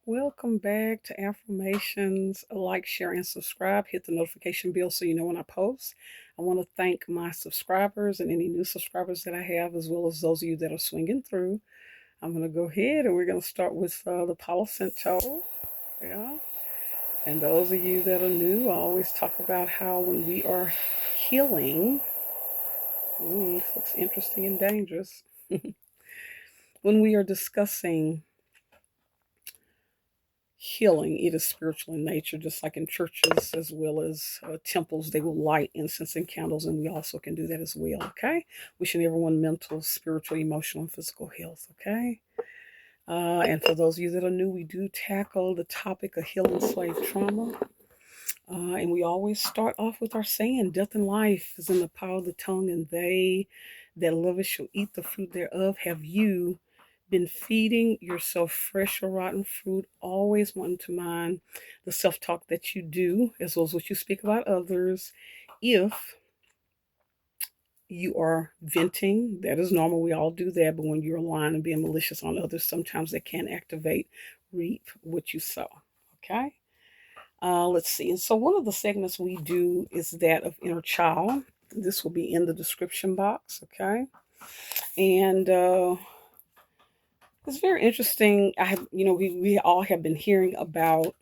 Welcome back to Affirmations. Like, share, and subscribe. Hit the notification bell so you know when I post. I want to thank my subscribers and any new subscribers that I have, as well as those of you that are swinging through. I'm going to go ahead and we're going to start with the Palo Santo. Yeah. And those of you that are new, I always talk about how when we are healing, this looks interesting and dangerous. When we are discussing healing, it is spiritual in nature, just like in churches as well as temples. They will light incense and candles, and we also can do that as well. Okay, wishing everyone mental, spiritual, emotional, and physical health. Okay, and for those of you that are new, we do tackle the topic of healing slave trauma. And we always start off with our saying, death and life is in the power of the tongue, and they that love it shall eat the fruit thereof. Have you been feeding yourself fresh or rotten fruit, always wanting to mind the self-talk that you do, as well as what you speak about others? If you are venting, that is normal. We all do that. But when you're lying and being malicious on others, sometimes that can activate, reap what you sow. Okay? Let's see. And so one of the segments we do is that of inner child. This will be in the description box. Okay. And it's very interesting. We all have been hearing about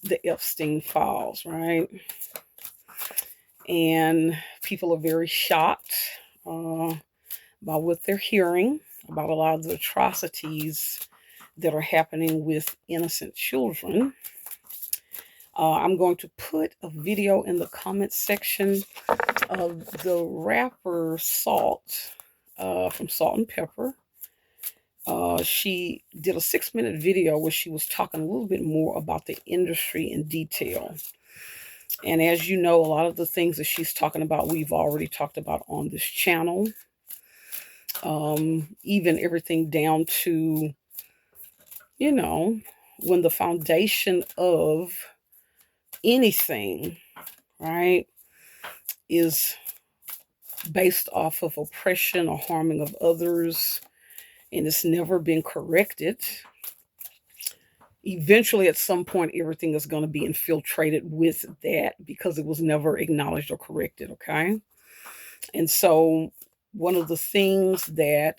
the Epstein files, right? And people are very shocked uh, about what they're hearing about a lot of the atrocities that are happening with innocent children. I'm going to put a video in the comment section of the rapper Salt from Salt and Pepper. She did a 6-minute video where she was talking a little bit more about the industry in detail. And as you know, a lot of the things that she's talking about, we've already talked about on this channel. Even everything down to, when the foundation of anything, right, is based off of oppression or harming of others, and it's never been corrected. Eventually, at some point, everything is going to be infiltrated with that because it was never acknowledged or corrected. Okay. And so, one of the things that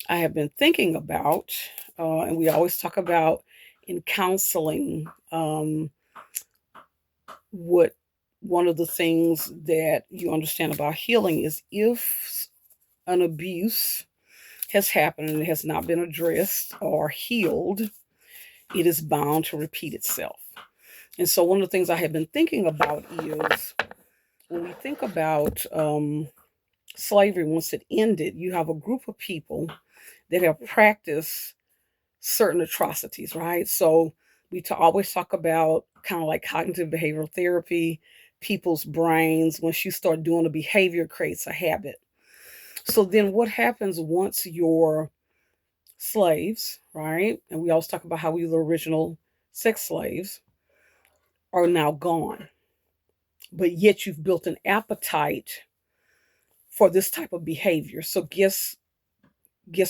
I have been thinking about, and we always talk about in counseling, what one of the things that you understand about healing is if an abuse has happened and it has not been addressed or healed, it is bound to repeat itself. And so, one of the things I have been thinking about is when we think about slavery, once it ended, you have a group of people that have practiced certain atrocities, right? So, always talk about kind of like cognitive behavioral therapy, people's brains. Once you start doing a behavior, creates a habit. So, then what happens once your slaves, right? And we always talk about how we were the original sex slaves, are now gone. But yet you've built an appetite for this type of behavior. So guess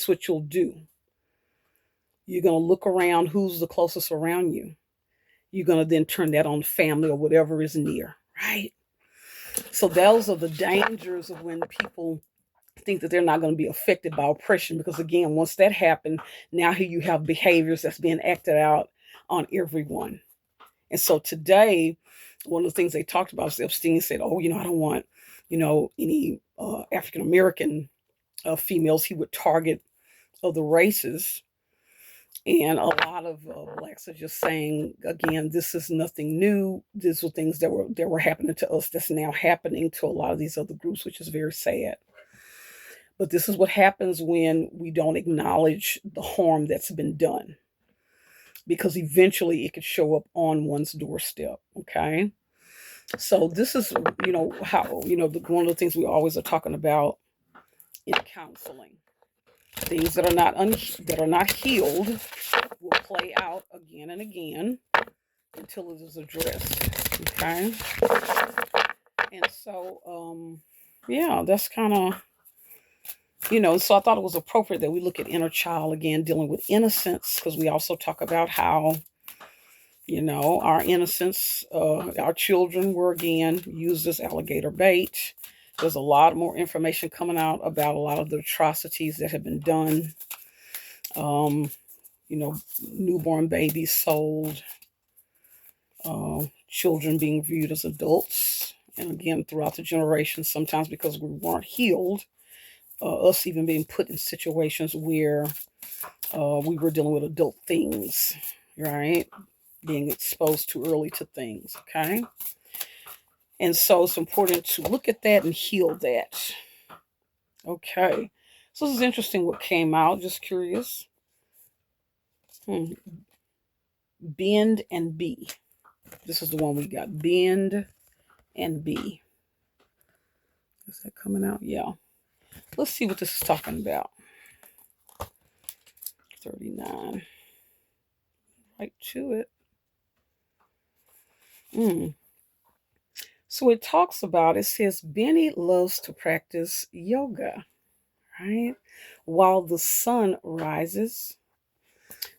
what you'll do? You're gonna look around who's the closest around you. You're gonna then turn that on family or whatever is near, right? So those are the dangers of when people think that they're not going to be affected by oppression, because again, once that happened, now here you have behaviors that's being acted out on everyone. And so today, one of the things they talked about is Epstein said, "Oh, I don't want, any African American females." He would target other races, and a lot of blacks are just saying, again, this is nothing new. These were things that were happening to us that's now happening to a lot of these other groups, which is very sad. But this is what happens when we don't acknowledge the harm that's been done, because eventually it could show up on one's doorstep. Okay. So this is, how, one of the things we always are talking about in counseling. Things that are not healed will play out again and again until it is addressed. Okay. And so, yeah, that's kind of So I thought it was appropriate that we look at inner child again, dealing with innocence, because we also talk about how, our innocence, our children were again used as alligator bait. There's a lot more information coming out about a lot of the atrocities that have been done. Um, Newborn babies sold, children being viewed as adults. And again, throughout the generations, sometimes because we weren't healed, us even being put in situations where we were dealing with adult things, right? Being exposed too early to things, okay? And so it's important to look at that and heal that. Okay. So this is interesting what came out, just curious. Bend and be. This is the one we got. Bend and be. Is that coming out? Yeah. Let's see what this is talking about. 39. Right to it. So it says, Benny loves to practice yoga, right? While the sun rises.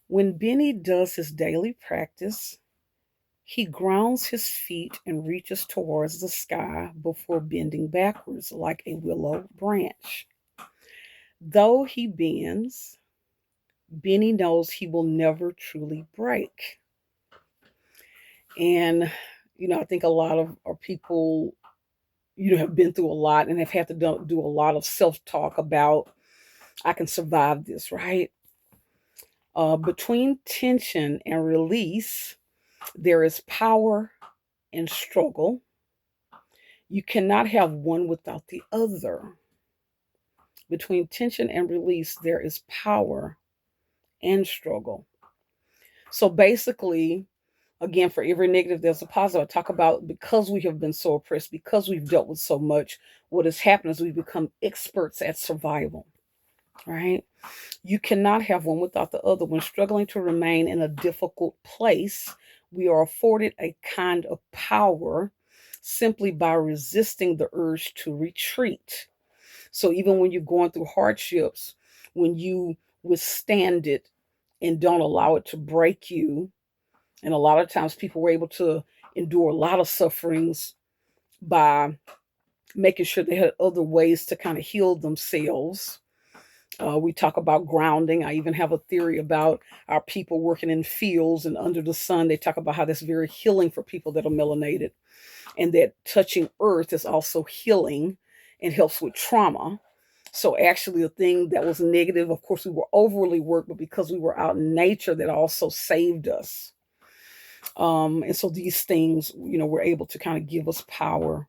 When Benny does his daily practice, he grounds his feet and reaches towards the sky before bending backwards like a willow branch. Though he bends, Benny knows he will never truly break. And, I think a lot of our people, have been through a lot and have had to do a lot of self-talk about, I can survive this, right? Between tension and release, there is power and struggle. You cannot have one without the other. Between tension and release, there is power and struggle. So basically, again, for every negative, there's a positive. I talk about because we have been so oppressed, because we've dealt with so much, what has happened is we've become experts at survival, right? You cannot have one without the other. When struggling to remain in a difficult place, we are afforded a kind of power simply by resisting the urge to retreat. So even when you're going through hardships, when you withstand it and don't allow it to break you, and a lot of times people were able to endure a lot of sufferings by making sure they had other ways to kind of heal themselves. We talk about grounding. I even have a theory about our people working in fields and under the sun. They talk about how that's very healing for people that are melanated, and that touching earth is also healing and helps with trauma. So actually, a thing that was negative, of course, we were overly worked, but because we were out in nature, that also saved us. And so these things, were able to kind of give us power.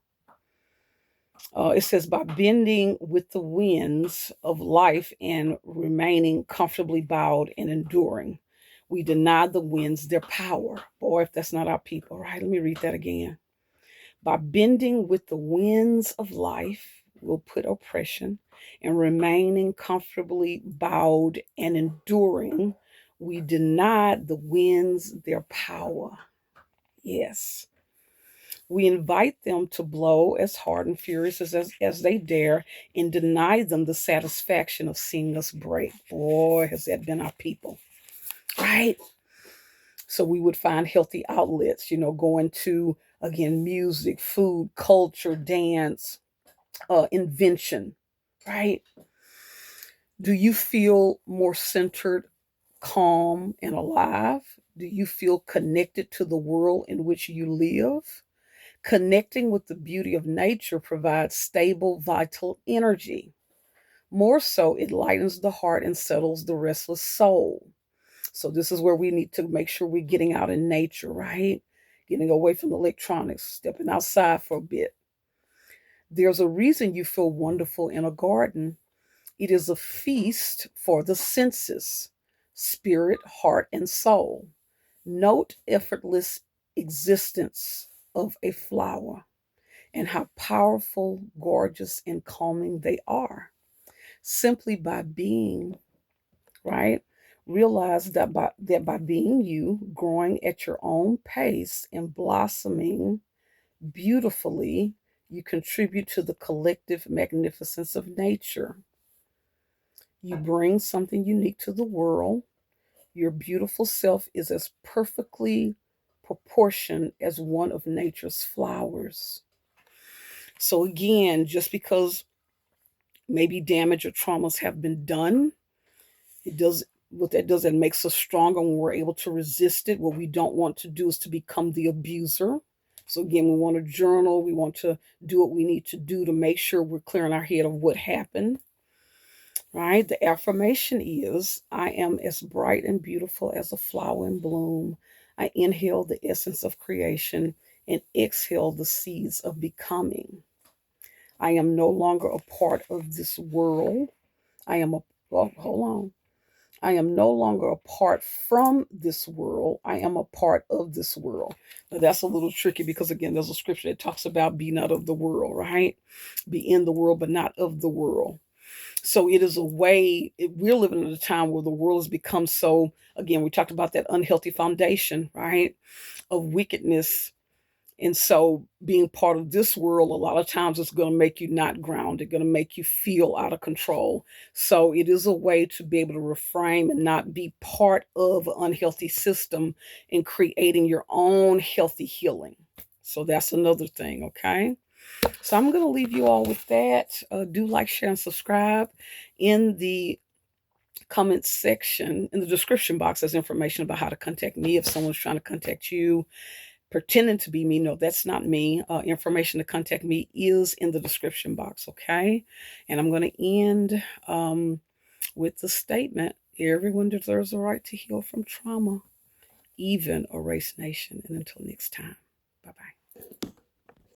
It says, by bending with the winds of life and remaining comfortably bowed and enduring, we deny the winds their power. Boy, if that's not our people, right? Let me read that again. By bending with the winds of life, we'll put oppression, and remaining comfortably bowed and enduring, we deny the winds their power. Yes. We invite them to blow as hard and furious as they dare, and deny them the satisfaction of seeing us break. Boy, has that been our people, right? So we would find healthy outlets, going to, again, music, food, culture, dance, invention, right? Do you feel more centered, calm, and alive? Do you feel connected to the world in which you live? Connecting with the beauty of nature provides stable, vital energy. More so, it lightens the heart and settles the restless soul. So, this is where we need to make sure we're getting out in nature, right? Getting away from electronics, stepping outside for a bit. There's a reason you feel wonderful in a garden. It is a feast for the senses, spirit, heart, and soul. Note effortless existence of a flower and how powerful, gorgeous, and calming they are. Simply by being, right? Realize that by being you, growing at your own pace and blossoming beautifully, you contribute to the collective magnificence of nature. You bring something unique to the world. Your beautiful self is as perfectly proportioned as one of nature's flowers. So, again, just because maybe damage or traumas have been done, it does what that does, it makes us stronger when we're able to resist it. What we don't want to do is to become the abuser. So again, we want to journal, we want to do what we need to do to make sure we're clear in our head of what happened. Right? The affirmation is, I am as bright and beautiful as a flower in bloom. I inhale the essence of creation and exhale the seeds of becoming. I am no longer a part of this world. I am a, well, hold on. I am no longer apart from this world. I am a part of this world. Now that's a little tricky because again, there's a scripture that talks about be not of the world, right? Be in the world, but not of the world. So it is a way, we're living at a time where the world has become so, again, we talked about that unhealthy foundation, right? Of wickedness. And so being part of this world, a lot of times it's going to make you not grounded, going to make you feel out of control. So it is a way to be able to reframe and not be part of an unhealthy system in creating your own healthy healing. So that's another thing, okay? So I'm going to leave you all with that. Do like, share, and subscribe. In the comment section, in the description box, there's information about how to contact me if someone's trying to contact you pretending to be me. No, that's not me. Information to contact me is in the description box, okay? And I'm going to end with the statement, everyone deserves the right to heal from trauma, even a race nation. And until next time, bye-bye.